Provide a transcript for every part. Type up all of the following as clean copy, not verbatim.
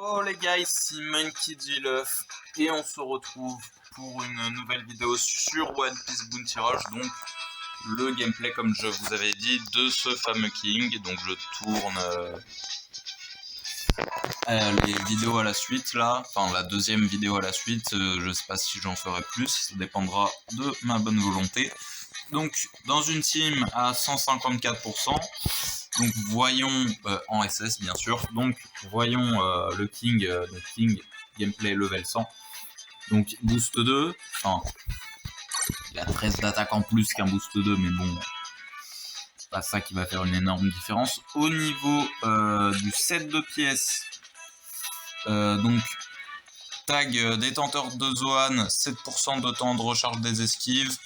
Oh les gars, ici Monkey D. Love et on se retrouve pour une nouvelle vidéo sur One Piece Bounty Rush, donc le gameplay comme je vous avais dit de ce fameux King. Donc je tourne les vidéos à la suite là, enfin la deuxième vidéo à la suite, je sais pas si j'en ferai plus, ça dépendra de ma bonne volonté. Donc dans une team à 154%, donc voyons en SS bien sûr, donc voyons le King, gameplay level 100, donc boost 2, enfin il a 13 d'attaque en plus qu'un boost 2, mais bon, c'est pas ça qui va faire une énorme différence. Au niveau du set de pièces, donc tag détenteur de Zoan, 7% de temps de recharge des esquives,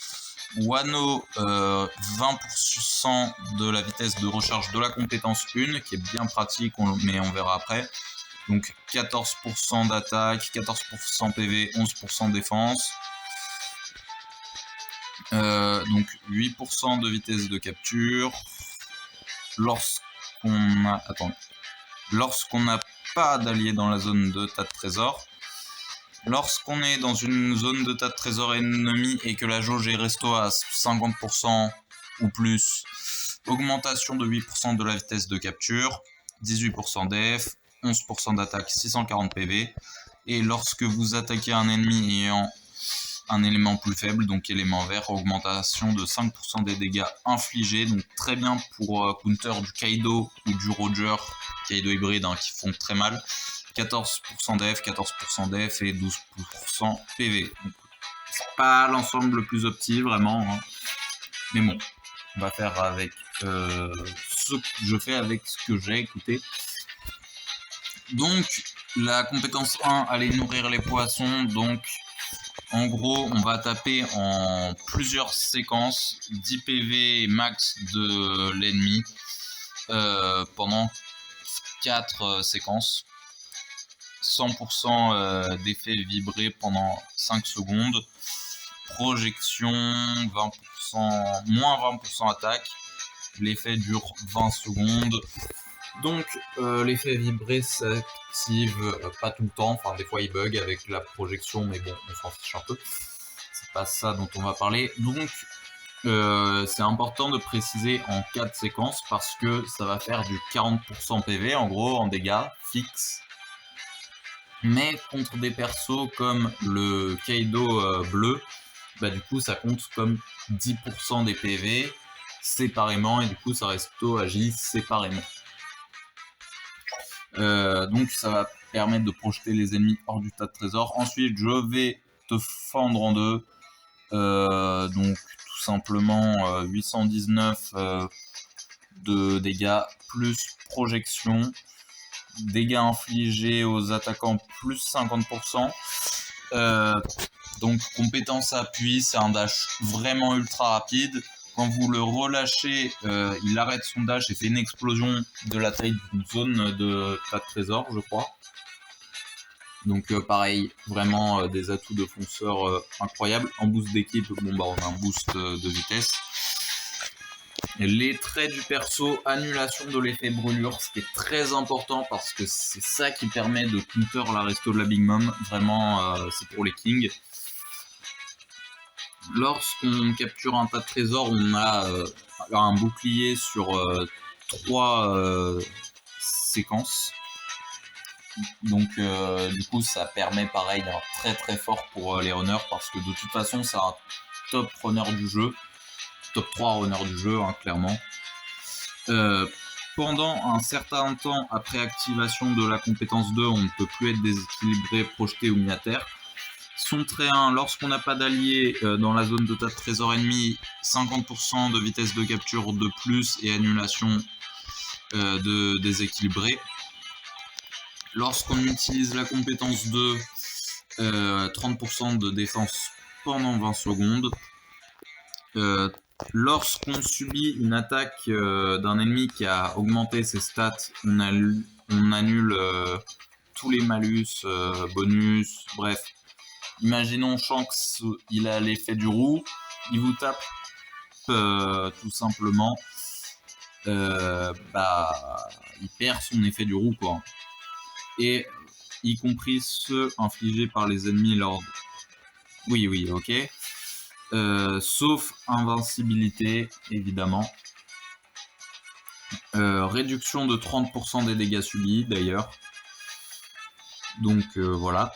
Wano, 20% de la vitesse de recharge de la compétence 1, qui est bien pratique, mais on verra après. Donc 14% d'attaque, 14% PV, 11% défense. Donc 8% de vitesse de capture. Lorsqu'on n'a pas d'alliés dans la zone de tas de trésors. Lorsqu'on est dans une zone de tas de trésors ennemis et que la jauge est resto à 50% ou plus, augmentation de 8% de la vitesse de capture, 18% def, 11% d'attaque, 640 PV. Et lorsque vous attaquez un ennemi ayant un élément plus faible, donc élément vert, augmentation de 5% des dégâts infligés, donc très bien pour counter du Kaido ou du Roger, Kaido hybride, qui font très mal. 14% def, 14% def et 12% PV. C'est pas l'ensemble le plus opti vraiment, mais bon, on va faire avec ce que je fais avec ce que j'ai écouté. Donc la compétence 1, aller nourrir les poissons. Donc en gros on va taper en plusieurs séquences 10 PV max de l'ennemi pendant 4 séquences. 100% d'effet vibré pendant 5 secondes. Projection 20%, moins 20% attaque. L'effet dure 20 secondes. Donc l'effet vibré s'active pas tout le temps. Enfin des fois il bug avec la projection, mais bon on s'en fiche un peu. C'est pas ça dont on va parler. Donc c'est important de préciser en 4 séquences parce que ça va faire du 40% PV en gros en dégâts fixes. Mais contre des persos comme le Kaido bleu, bah du coup ça compte comme 10% des PV séparément et du coup ça agit séparément. Donc ça va permettre de projeter les ennemis hors du tas de trésors. Ensuite je vais te fendre en deux. Donc tout simplement 819 de dégâts plus projection. Dégâts infligés aux attaquants plus 50%. Donc compétence appui, c'est un dash vraiment ultra rapide. Quand vous le relâchez, il arrête son dash et fait une explosion de la taille d'une zone de tas de trésors, je crois. Donc pareil, vraiment des atouts de fonceur incroyables. En boost d'équipe, bon bah on a un boost de vitesse. Les traits du perso, annulation de l'effet brûlure, ce qui est très important parce que c'est ça qui permet de counter la resto de la Big Mom. Vraiment, c'est pour les kings. Lorsqu'on capture un tas de trésors, on a un bouclier sur 3 séquences. Donc du coup ça permet pareil très très fort pour les runners parce que de toute façon c'est un top runner du jeu. Top 3 runner du jeu, clairement. Pendant un certain temps après activation de la compétence 2, on ne peut plus être déséquilibré, projeté ou mis à terre. Son trait 1, lorsqu'on n'a pas d'allié dans la zone de tas de trésors ennemis, 50% de vitesse de capture de plus et annulation de déséquilibré. Lorsqu'on utilise la compétence 2, 30% de défense pendant 20 secondes. Lorsqu'on subit une attaque d'un ennemi qui a augmenté ses stats, on annule tous les malus, bonus, bref. Imaginons Shanks, il a l'effet du roux, il vous tape tout simplement, il perd son effet du roux quoi. Et y compris ceux infligés par les ennemis lors... Oui, ok. Sauf invincibilité, évidemment. Réduction de 30% des dégâts subis, d'ailleurs. Donc, voilà.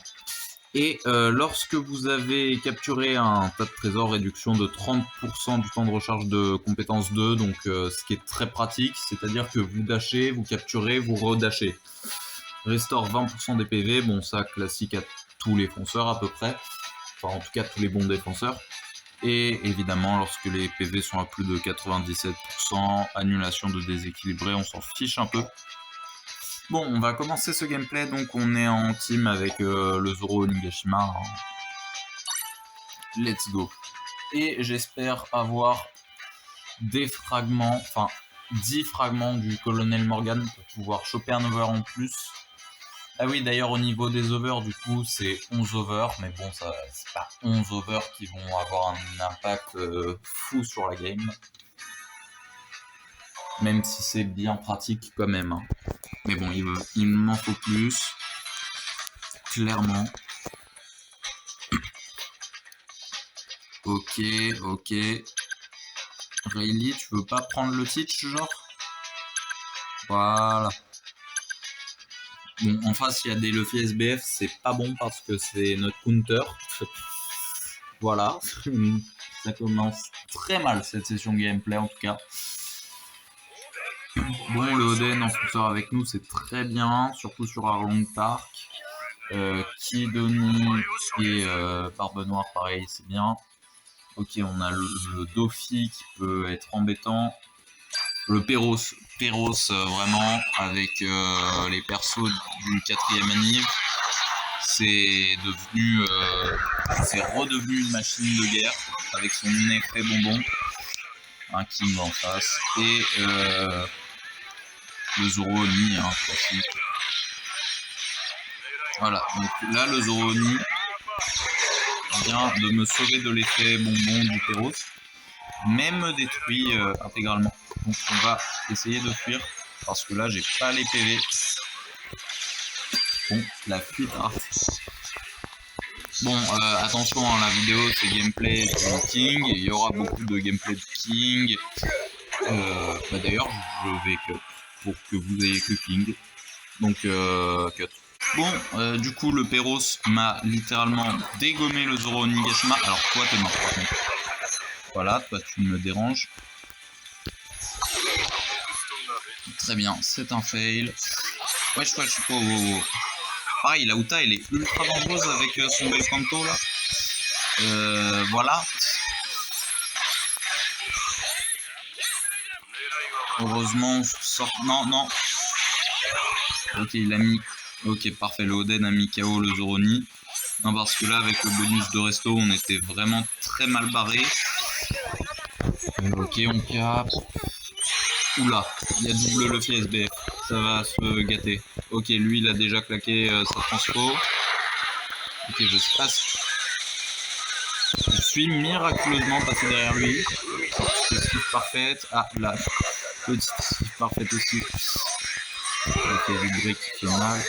Et lorsque vous avez capturé un tas de trésors, réduction de 30% du temps de recharge de compétence 2, donc ce qui est très pratique, c'est-à-dire que vous dashez, vous capturez, vous redashez. Restaure 20% des PV, bon ça classique à tous les fonceurs à peu près, enfin en tout cas tous les bons défenseurs. Et évidemment lorsque les PV sont à plus de 97%, annulation de déséquilibré, on s'en fiche un peu. Bon, on va commencer ce gameplay, donc on est en team avec le Zoro Onigashima. Hein. Let's go. Et j'espère avoir des fragments, enfin 10 fragments du Colonel Morgan pour pouvoir choper un over en plus. Ah oui, d'ailleurs au niveau des overs, du coup c'est 11 overs, mais bon, ça c'est pas 11 overs qui vont avoir un impact fou sur la game. Même si c'est bien pratique quand même. Hein. Mais bon, il m'en faut plus. Clairement. Ok. Rayleigh, tu veux pas prendre le teach, genre? Voilà. Bon, en face, il y a des Luffy SBF, c'est pas bon parce que c'est notre counter. Voilà. Ça commence très mal cette session gameplay en tout cas. Bon, le Oden en sponsor avec nous, c'est très bien, surtout sur Arlong Park. Kidoni et Barbe Noire, pareil, c'est bien. Ok, on a le Dofi qui peut être embêtant. Le Perros, vraiment, avec les persos du 4e anniv, c'est devenu, c'est redevenu une machine de guerre avec son effet bonbon. Un King en face et le Zoro Oni, hein, classique. Voilà, donc là le Zoro Oni vient de me sauver de l'effet bonbon du Perros, mais me détruit intégralement. Donc on va essayer de fuir parce que là j'ai pas les PV. Bon, la fuite art. Bon, attention, hein, la vidéo c'est gameplay de King, il y aura beaucoup de gameplay de King. D'ailleurs, je vais cut pour que vous ayez que King. Donc, cut. Bon, du coup, le Perros m'a littéralement dégommé le Zoro Onigashima. Alors, toi, t'es mort par contre. Voilà, toi, tu me déranges. Très bien, c'est un fail. Wesh, oh. Pareil, la Uta, elle est ultra dangereuse avec son Belcanto, là. Voilà. Heureusement, on sort... Non. Ok, il a mis... Ok, parfait, le Oden a mis KO le Zoroni. Non, parce que là, avec le bonus de resto, on était vraiment très mal barré. Ok, on cap. Oula, il y a double Luffy SBF. Ça va se gâter. Ok, lui, il a déjà claqué sa transfo. Ok, je sais pas si... Je suis miraculeusement passé derrière lui. Petite esquive parfaite. Ah, là, petite esquive parfaite aussi. Ça fait vibrer qui fait mal.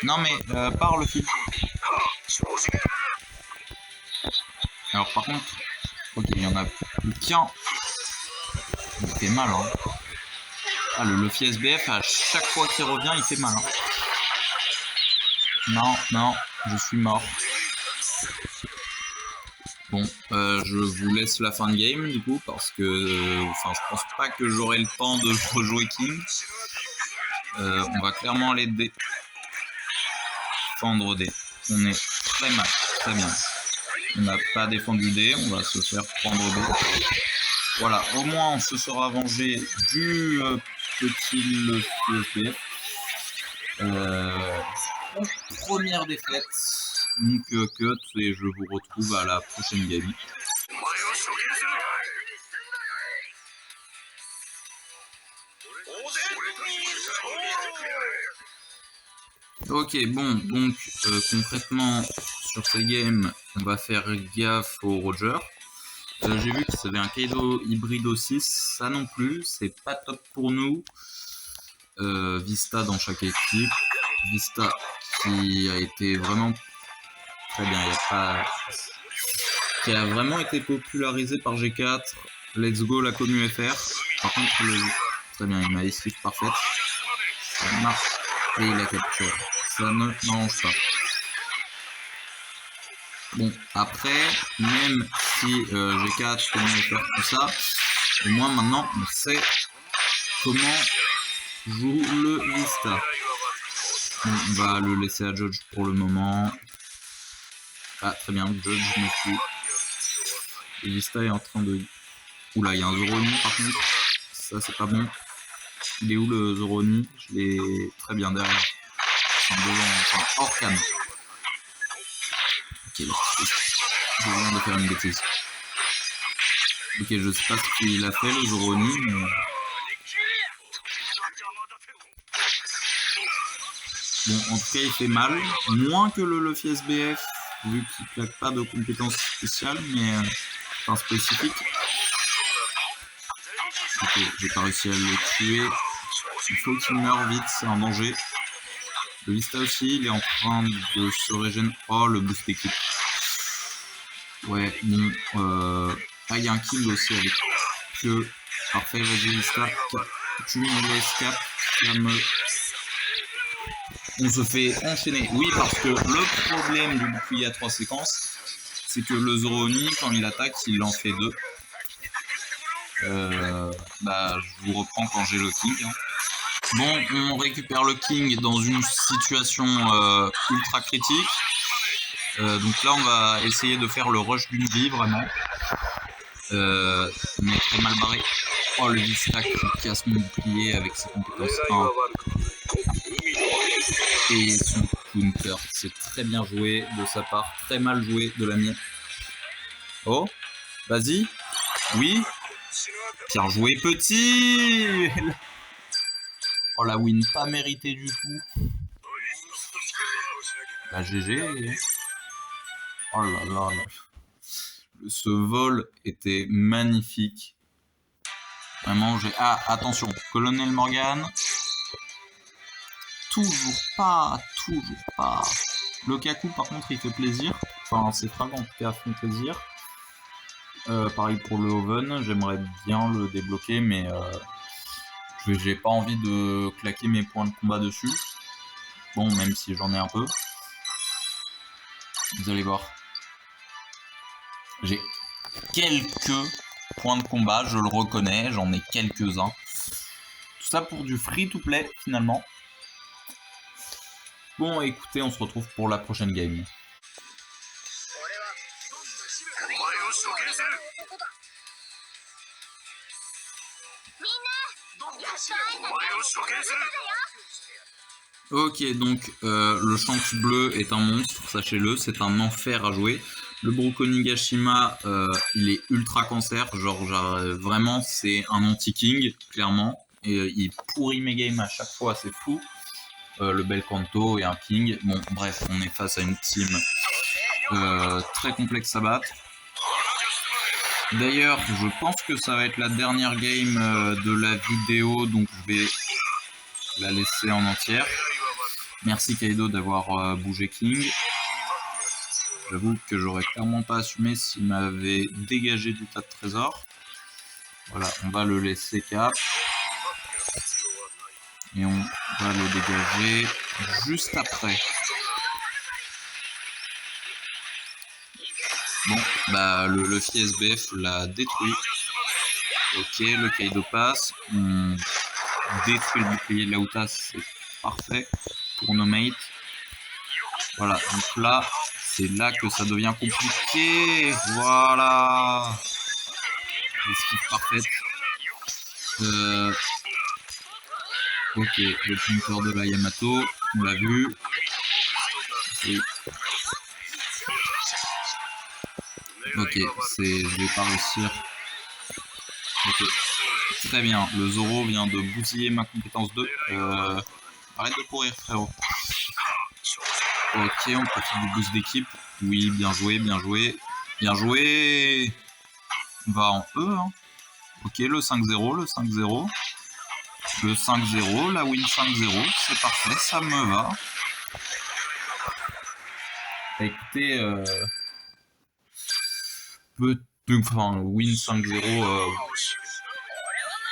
Non mais, par le fil. Alors par contre, ok, il y en a plus qu'un. Il fait mal, hein. Ah, le Luffy SBF, à chaque fois qu'il revient, il fait mal. Hein. Non, je suis mort. Bon, je vous laisse la fin de game du coup parce que, enfin, je pense pas que j'aurai le temps de rejouer King. On va clairement aller défendre D. On est très mal, très bien. On n'a pas défendu D, on va se faire prendre D. Voilà, au moins on se sera vengé du petit PSPF. Première défaite. Donc cut et je vous retrouve à la prochaine game. Ok, bon, donc concrètement sur ces games, on va faire gaffe au Roger. J'ai vu que ça avait un Kaido Hybrido 6, ça non plus, c'est pas top pour nous. Vista dans chaque équipe. Vista qui a été vraiment très bien. Il y a pas... qui a vraiment été popularisé par G4. Let's go la commu FR. Par contre, très bien, il m'a esquive parfaite. Ça marche. Et il a capturé. Ça ne m'arrange pas. Bon, après, même si G4 comment faire tout ça, au moins maintenant on sait comment joue le Vista. Bon, on va le laisser à Judge pour le moment. Ah, très bien, Judge me suit. Le Vista est en train de... Oula, il y a un Zoroni par contre. Ça, c'est pas bon. Il est où le Zoroni? Je l'ai très bien derrière. Enfin, hors cam. Ok, je viens de faire une bêtise. Ok, je sais pas ce qu'il a fait le Zoroni, mais... Bon, en tout cas, il fait mal. Moins que le Luffy SBF, vu qu'il claque pas de compétences spéciales, mais... enfin, spécifiques. Ok, j'ai pas réussi à le tuer. Il faut qu'il meure vite, c'est un danger. Le Vista aussi, il est en train de se régénérer. Oh, le boost d'équipe. Ouais, bon. Ah, il y a un kill aussi avec que. Parfait, vas-y, Vista. Tu me laisses cap. On se fait enchaîner. Oui, parce que le problème du bouclier à 3 séquences, c'est que le Zoroni, quand il attaque, il en fait 2. Bah, je vous reprends quand j'ai le King. Hein. Bon, on récupère le King dans une situation ultra critique. Donc là, on va essayer de faire le rush d'une vie, vraiment. On est très mal barré. Oh, le Vista qui casse mon bouclier avec ses compétences 1. Et son counter, c'est très bien joué de sa part, très mal joué de la mienne. Oh, vas-y. Oui. Bien joué, petit. Oh, la win pas méritée du tout. Bah, GG. Oh là là là. Ce vol était magnifique. Vraiment, j'ai... Ah, attention. Colonel Morgan. Toujours pas. Le Kaku, par contre, il fait plaisir. Enfin, ses frags, en tout cas, font plaisir. Pareil pour le Oven. J'aimerais bien le débloquer, mais... j'ai pas envie de claquer mes points de combat dessus. Bon, même si j'en ai un peu. Vous allez voir. J'ai quelques points de combat, je le reconnais, j'en ai quelques-uns. Tout ça pour du free-to-play, finalement. Bon, écoutez, on se retrouve pour la prochaine game. Ok, donc le Shanks bleu est un monstre, sachez-le, c'est un enfer à jouer. Le Broco Nigashima, il est ultra cancer, genre vraiment c'est un anti-king, clairement. Et il pourrit mes games à chaque fois, c'est fou. Le Bel Canto et un king. Bon, bref, on est face à une team très complexe à battre. D'ailleurs, je pense que ça va être la dernière game de la vidéo, donc je vais la laisser en entière. Merci Kaido d'avoir bougé King. J'avoue que j'aurais clairement pas assumé s'il m'avait dégagé du tas de trésors. Voilà, on va le laisser cap. Et on va le dégager juste après. Bon, bah le Luffy SBF l'a détruit. Ok, le Kaido passe. On détruit le bouclier de la Uta, c'est parfait pour nos mates. Voilà, donc là, c'est là que ça devient compliqué. Voilà. Esquive parfaite. Ok, le counter de la Yamato, on l'a vu. Et... ok, je vais pas réussir. Ok, très bien. Le Zoro vient de bousiller ma compétence 2. Arrête de courir, frérot. Ok, on profite du boost d'équipe. Oui, bien joué, bien joué. Bien joué. On va en E. Hein. Ok, le 5-0, le 5-0. Le 5-0, la win 5-0, c'est parfait, ça me va. Écoutez, enfin, win 5-0.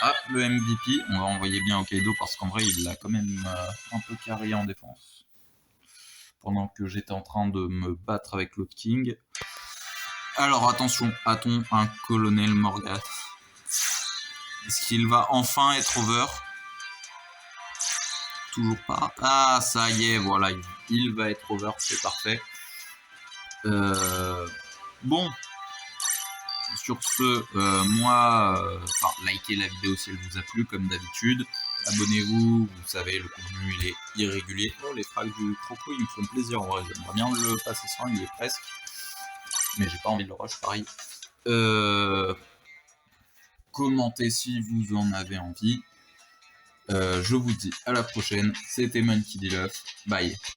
Ah, le MVP, on va envoyer bien Hokkaido parce qu'en vrai, il l'a quand même un peu carré en défense. Pendant que j'étais en train de me battre avec l'autre King. Alors attention, a-t-on un colonel Morgan? Est-ce qu'il va enfin être over? Toujours pas. Ah, ça y est, voilà, il va être over, c'est parfait. Bon, sur ce, moi, likez la vidéo si elle vous a plu, comme d'habitude. Abonnez-vous, vous savez, le contenu il est irrégulier. Oh, les frags du croco, ils me font plaisir en vrai. J'aimerais bien le passer sans, il est presque. Mais j'ai pas envie de le rush, pareil. Commentez si vous en avez envie. Je vous dis à la prochaine. C'était Monkey D. Luff. Bye.